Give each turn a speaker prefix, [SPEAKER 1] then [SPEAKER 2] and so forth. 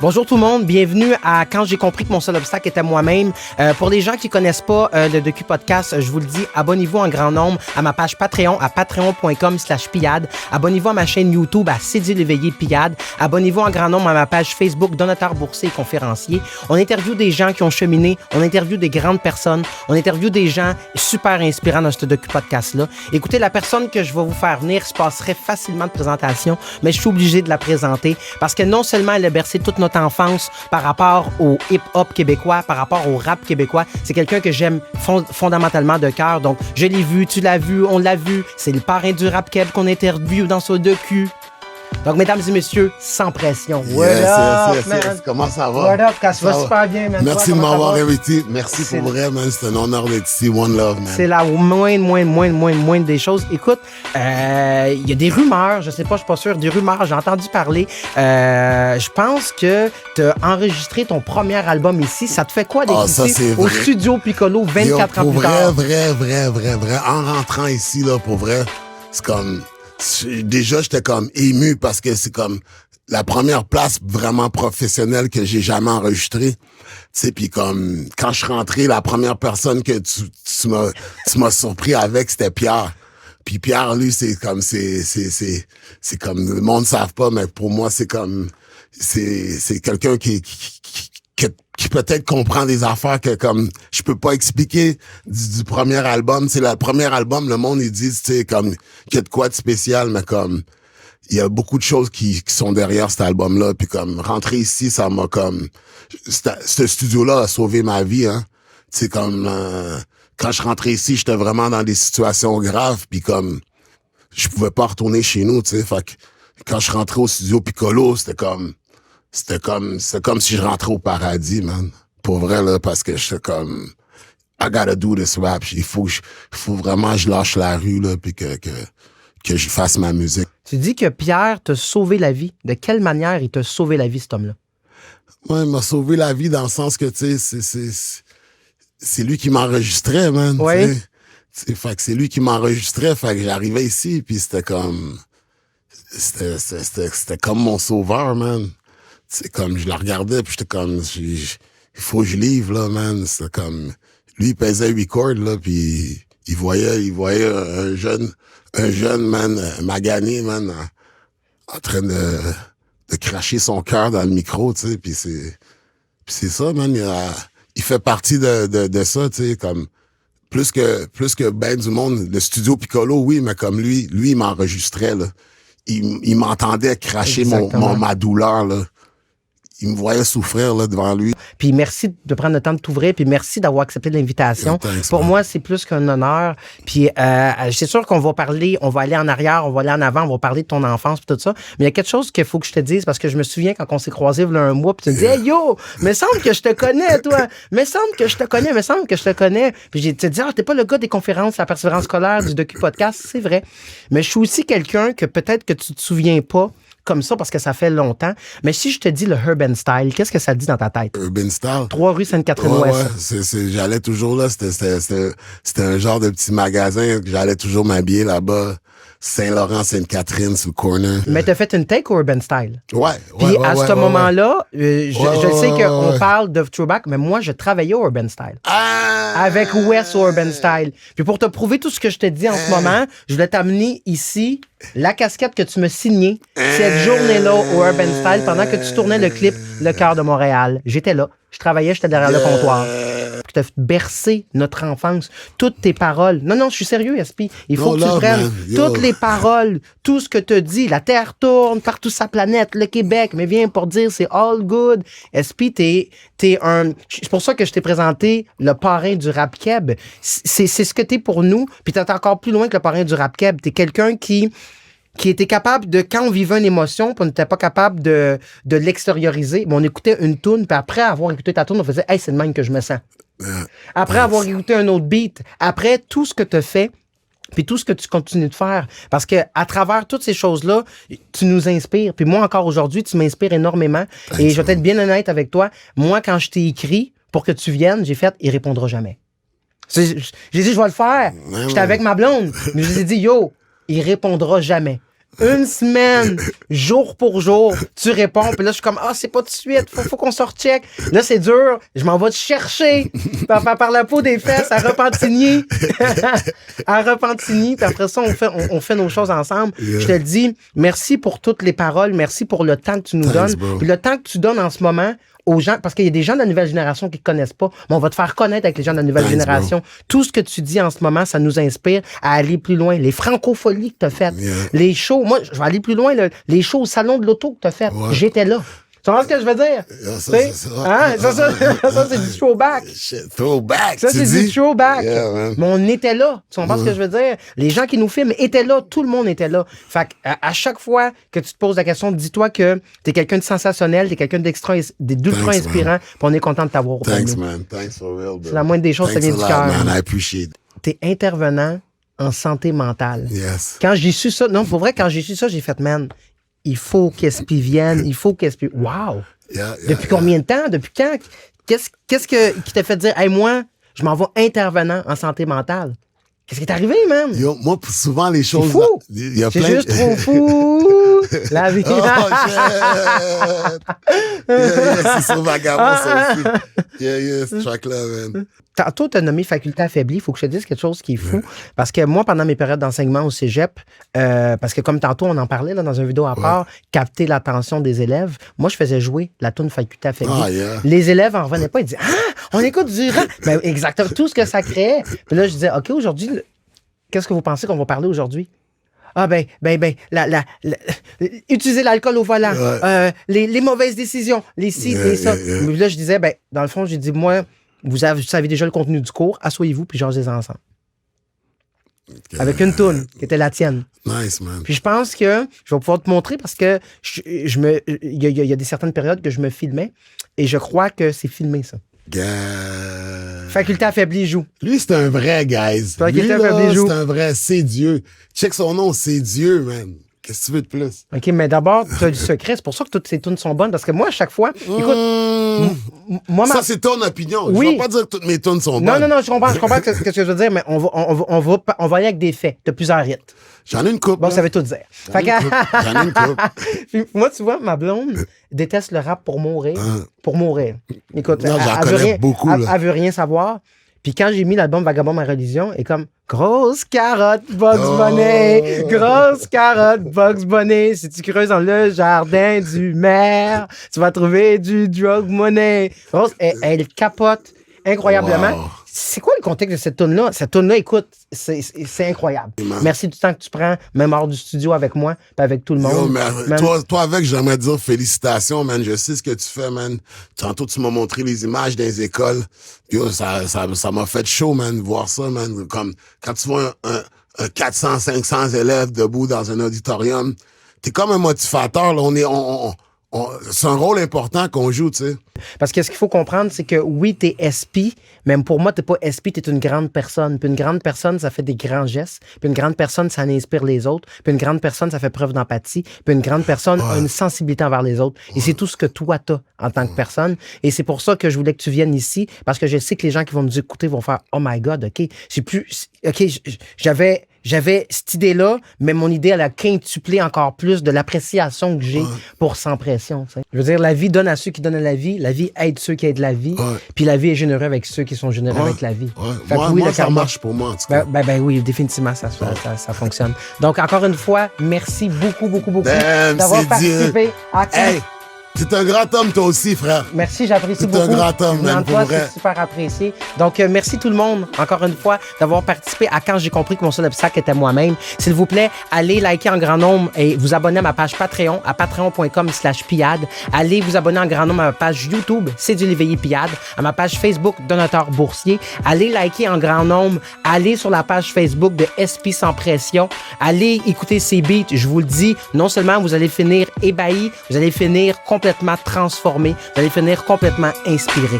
[SPEAKER 1] Bonjour tout le monde, bienvenue à Quand j'ai compris que mon seul obstacle était moi-même. Pour les gens qui connaissent pas le Docu Podcast, je vous le dis, abonnez-vous en grand nombre à ma page Patreon à patreon.com/Pillade. Abonnez-vous à ma chaîne YouTube à Cédille Léveillé Pillade. Abonnez-vous en grand nombre à ma page Facebook Donateur boursier et conférencier. On interviewe des gens qui ont cheminé, on interviewe des grandes personnes, on interviewe des gens super inspirants dans ce Docu Podcast-là. Écoutez, la personne que je vais vous faire venir se passerait facilement de présentation, mais je suis obligé de la présenter parce que non seulement elle a bercé toute notre enfance par rapport au hip-hop québécois, par rapport au rap québécois. C'est quelqu'un que j'aime fondamentalement de cœur. Donc, je l'ai vu, tu l'as vu, on l'a vu. C'est le parrain du rap québécois qu'on interviewe dans ce docu. Donc, mesdames et messieurs, sans pression.
[SPEAKER 2] Yes. Comment ça va?
[SPEAKER 1] What up, ça va super bien, man.
[SPEAKER 2] Merci de m'avoir invité. Merci pour vrai, man. C'est un honneur d'être ici. One love, man.
[SPEAKER 1] C'est la moindre des choses. Écoute, il y a des rumeurs, je sais pas, je suis pas sûr, des rumeurs, j'ai entendu parler. Je pense que tu as enregistré ton premier album ici. Ça te fait quoi d'être ici au studio Piccolo 24 ans plus tard?
[SPEAKER 2] Vrai. En rentrant ici, là, pour vrai, c'est comme... Déjà, j'étais comme ému parce que c'est comme la première place vraiment professionnelle que j'ai jamais enregistrée. Tu sais, puis comme quand je suis rentré, la première personne que tu m'as surpris avec, c'était Pierre. Puis Pierre, lui, c'est comme le monde ne savent pas, mais pour moi, c'est comme c'est quelqu'un qui peut-être comprend des affaires que comme je peux pas expliquer du premier album. C'est le premier album, le monde ils disent, tu sais, comme qu'il y a de quoi de spécial, mais comme il y a beaucoup de choses qui sont derrière cet album-là. Puis comme rentrer ici, ça m'a comme ce studio-là a sauvé ma vie, hein. Tu sais, comme quand je rentrais ici, j'étais vraiment dans des situations graves, puis comme je pouvais pas retourner chez nous, tu sais. Fait que quand je rentrais au studio Piccolo, c'était comme si je rentrais au paradis, man. Pour vrai, là, parce que j'étais comme, I gotta do this rap. Il faut vraiment que je lâche la rue, là, puis que je fasse ma musique.
[SPEAKER 1] Tu dis que Pierre t'a sauvé la vie. De quelle manière il t'a sauvé la vie, cet homme-là?
[SPEAKER 2] Ouais, il m'a sauvé la vie dans le sens que, tu sais, c'est lui qui m'enregistrait, man.
[SPEAKER 1] Oui.
[SPEAKER 2] Fait que c'est lui qui m'enregistrait. Fait que j'arrivais ici, puis c'était comme mon sauveur, man. C'est comme, je la regardais, puis j'étais comme, il faut que je livre, là, man. C'est comme, lui, il pesait 8 cordes, là, puis il voyait un jeune, man, magané, man, en train de cracher son cœur dans le micro, tu sais, puis c'est ça, man, il fait partie de ça, tu sais, comme, plus que ben du monde, le studio Piccolo, oui, mais comme lui, il m'enregistrait, là. Il m'entendait cracher ma douleur, là. Il me voyait souffrir là devant lui.
[SPEAKER 1] Puis merci de prendre le temps de t'ouvrir, puis merci d'avoir accepté l'invitation. Pour moi, c'est plus qu'un honneur. Puis c'est sûr qu'on va parler, on va aller en arrière, on va aller en avant, on va parler de ton enfance puis tout ça. Mais il y a quelque chose qu'il faut que je te dise parce que je me souviens quand on s'est croisés il y a un mois, puis tu me disais hey, yo, me semble que je te connais toi, me semble que je te connais. Puis j'ai te dit t'es pas le gars des conférences, la persévérance scolaire du Docu Podcast, c'est vrai. Mais je suis aussi quelqu'un que peut-être que tu te souviens pas comme ça parce que ça fait longtemps. Mais si je te dis le Urban Style, qu'est-ce que ça dit dans ta tête?
[SPEAKER 2] Urban Style?
[SPEAKER 1] 3 rue Sainte-Catherine-Ouest.
[SPEAKER 2] Ouais, j'allais toujours là. C'était un genre de petit magasin que j'allais toujours m'habiller là-bas. Saint-Laurent, Sainte-Catherine, sur le corner.
[SPEAKER 1] Mais t'as fait une take au Urban Style.
[SPEAKER 2] Ouais.
[SPEAKER 1] Puis à ce moment-là, je sais qu'on parle de throwback, mais moi, je travaillais au Urban Style. Avec Wes au Urban Style. Puis pour te prouver tout ce que je te dis en ce moment, je voulais t'amener ici la casquette que tu me signais cette journée-là au Urban Style pendant que tu tournais le clip Le Cœur de Montréal. J'étais là. Je travaillais, j'étais derrière le comptoir. Tu as bercé notre enfance. Toutes tes paroles. Non, je suis sérieux, SP. Il faut que tu prennes toutes les paroles, tout ce que tu dis. La Terre tourne partout sa planète, le Québec. Mais viens pour dire, c'est all good. SP, t'es un... C'est pour ça que je t'ai présenté le parrain du rap keb. C'est ce que t'es pour nous. Puis t'es encore plus loin que le parrain du rap keb. T'es quelqu'un qui était capable de, quand on vivait une émotion, puis on n'était pas capable de l'extérioriser, mais on écoutait une toune, puis après avoir écouté ta toune, on faisait « Hey, c'est le même que je me sens. » Après avoir écouté un autre beat, après tout ce que tu as fait, puis tout ce que tu continues de faire, parce que à travers toutes ces choses-là, tu nous inspires. Puis moi, encore aujourd'hui, tu m'inspires énormément. Et je vais être bien honnête avec toi. Moi, quand je t'ai écrit pour que tu viennes, j'ai fait « Il répondra jamais. » J'ai dit « Je vais le faire. » J'étais avec ma blonde, mais je lui ai dit « Yo, il répondra jamais. » Une semaine, jour pour jour, tu réponds. Puis là, je suis comme, c'est pas tout de suite, faut qu'on se recheck. Là, c'est dur, je m'en vais te chercher par la peau des fesses à Repentigny. À Repentigny. Puis après ça, on fait nos choses ensemble. Yeah. Je te dis, merci pour toutes les paroles, merci pour le temps que tu nous donnes. Puis le temps que tu donnes en ce moment aux gens, parce qu'il y a des gens de la nouvelle génération qui ne connaissent pas, mais on va te faire connaître avec les gens de la nouvelle génération. Bro. Tout ce que tu dis en ce moment, ça nous inspire à aller plus loin. Les francopholies que tu as faites, les shows, moi, je vais aller plus loin, les shows au Salon de l'Auto que tu as faites, j'étais là. Tu comprends ce que je veux dire? Ça, c'est du throwback.
[SPEAKER 2] Throwback,
[SPEAKER 1] ça, c'est du throwback. Mais on était là. Tu comprends ce que je veux dire? Les gens qui nous filment étaient là. Tout le monde était là. Fait à chaque fois que tu te poses la question, dis-toi que t'es quelqu'un de sensationnel, t'es quelqu'un d'ultra inspirant, puis on est content de t'avoir.
[SPEAKER 2] Thanks, man. Thanks for real, bro.
[SPEAKER 1] C'est la moindre des choses, ça vient du cœur.
[SPEAKER 2] Man, I appreciate it.
[SPEAKER 1] T'es intervenant en santé mentale.
[SPEAKER 2] Yes.
[SPEAKER 1] Quand j'ai su ça, non, pour vrai, quand j'ai su ça, j'ai fait, man, il faut qu'Espi vienne, il faut qu'Espi... Wow! Depuis combien de temps? Depuis quand? Qu'est-ce qui t'a fait dire, hey, moi, je m'en vais intervenant en santé mentale? Qu'est-ce qui est arrivé, man?
[SPEAKER 2] Yo, moi, souvent, les choses...
[SPEAKER 1] C'est fou! C'est juste trop fou! La vie!
[SPEAKER 2] C'est sur Vagabond, ça aussi. Ce track-là, man.
[SPEAKER 1] Tantôt, tu as nommé faculté affaiblie. Il faut que je te dise quelque chose qui est fou. Parce que moi, pendant mes périodes d'enseignement au cégep, parce que comme tantôt, on en parlait là, dans une vidéo à part, capter l'attention des élèves, moi, je faisais jouer la toune faculté affaiblie. Les élèves en revenaient pas. Ils disaient, on écoute du rap. Ben, exactement, tout ce que ça créait. Puis là, je disais, OK, aujourd'hui, qu'est-ce que vous pensez qu'on va parler aujourd'hui? Utiliser l'alcool au volant, les mauvaises décisions, les ci, les ça. Mais là, je disais, dans le fond, j'ai dit, moi, vous savez déjà le contenu du cours, asseyez-vous puis jasez ensemble. Okay. Avec une toune qui était la tienne.
[SPEAKER 2] Nice, man.
[SPEAKER 1] Puis je pense que je vais pouvoir te montrer parce que il y a des certaines périodes que je me filmais et je crois que c'est filmé, ça. Faculté affaiblie joue.
[SPEAKER 2] Lui, c'est un vrai, guys. Faculté affaiblie joue. C'est un vrai, c'est Dieu. Check son nom, c'est Dieu, man. Qu'est-ce que tu veux de plus?
[SPEAKER 1] OK, mais d'abord, tu as du secret. C'est pour ça que toutes ces tunes sont bonnes. Parce que moi, à chaque fois... Écoute,
[SPEAKER 2] ça, c'est ton opinion. Oui. Je ne vais pas dire que toutes mes tunes sont bonnes.
[SPEAKER 1] Non, je comprends ce que tu veux dire, mais on va aller avec des faits. Tu as plusieurs hits.
[SPEAKER 2] J'en ai une coupe.
[SPEAKER 1] Bon, ça veut tout dire.
[SPEAKER 2] J'en ai une coupe.
[SPEAKER 1] Puis, moi, tu vois, ma blonde déteste le rap pour mourir. Pour mourir. Écoute,
[SPEAKER 2] non,
[SPEAKER 1] elle veut rien savoir. Puis quand j'ai mis l'album Vagabond ma religion, elle est comme grosse carotte Bugs Bunny, grosse carotte Bugs Bunny. Si tu creuses dans le jardin du maire, tu vas trouver du drug money. Elle capote incroyablement. Wow. C'est quoi le contexte de cette toune-là? Cette toune-là, écoute, c'est incroyable. Merci du temps que tu prends, même hors du studio avec moi, puis avec tout le monde.
[SPEAKER 2] Yo, toi avec, j'aimerais dire félicitations, man. Je sais ce que tu fais, man. Tantôt, tu m'as montré les images des écoles. Yo, ça m'a fait chaud, man, voir ça, man. Comme quand tu vois un 400, 500 élèves debout dans un auditorium, t'es comme un motivateur, là. C'est un rôle important qu'on joue, tu sais.
[SPEAKER 1] Parce que ce qu'il faut comprendre, c'est que oui, t'es SP, mais pour moi, t'es pas SP, t'es une grande personne. Puis une grande personne, ça fait des grands gestes. Puis une grande personne, ça inspire les autres. Puis une grande personne, ça fait preuve d'empathie. Puis une grande personne a une sensibilité envers les autres. Et c'est tout ce que toi, t'as en tant que personne. Et c'est pour ça que je voulais que tu viennes ici, parce que je sais que les gens qui vont nous écouter vont faire « Oh my God, OK, j'avais cette idée-là, mais mon idée, elle a quintuplé encore plus de l'appréciation que j'ai pour Sans Pression. » Je veux dire, la vie donne à ceux qui donnent la vie aide ceux qui aident la vie, puis la vie est généreuse avec ceux qui sont généreux avec la vie.
[SPEAKER 2] Moi, ça marche pour moi, en tout cas.
[SPEAKER 1] Ben oui, définitivement, ça fonctionne. Donc, encore une fois, merci beaucoup d'avoir participé à...
[SPEAKER 2] Hey! C'est un grand homme, toi aussi, frère.
[SPEAKER 1] Merci, j'apprécie beaucoup.
[SPEAKER 2] C'est un grand homme, man, pour vrai.
[SPEAKER 1] C'est super apprécié. Donc, merci tout le monde, encore une fois, d'avoir participé à Quand j'ai compris que mon seul obstacle était moi-même. S'il vous plaît, allez liker en grand nombre et vous abonner à ma page Patreon, à patreon.com/Piad. Allez vous abonner en grand nombre à ma page YouTube, C'est du l'éveillé Piad, à ma page Facebook, Donateur Boursier. Allez liker en grand nombre. Allez sur la page Facebook de SP Sans Pression. Allez écouter ses beats. Je vous le dis, non seulement vous allez finir ébahi, vous allez finir complètement transformé, vous allez finir complètement inspiré.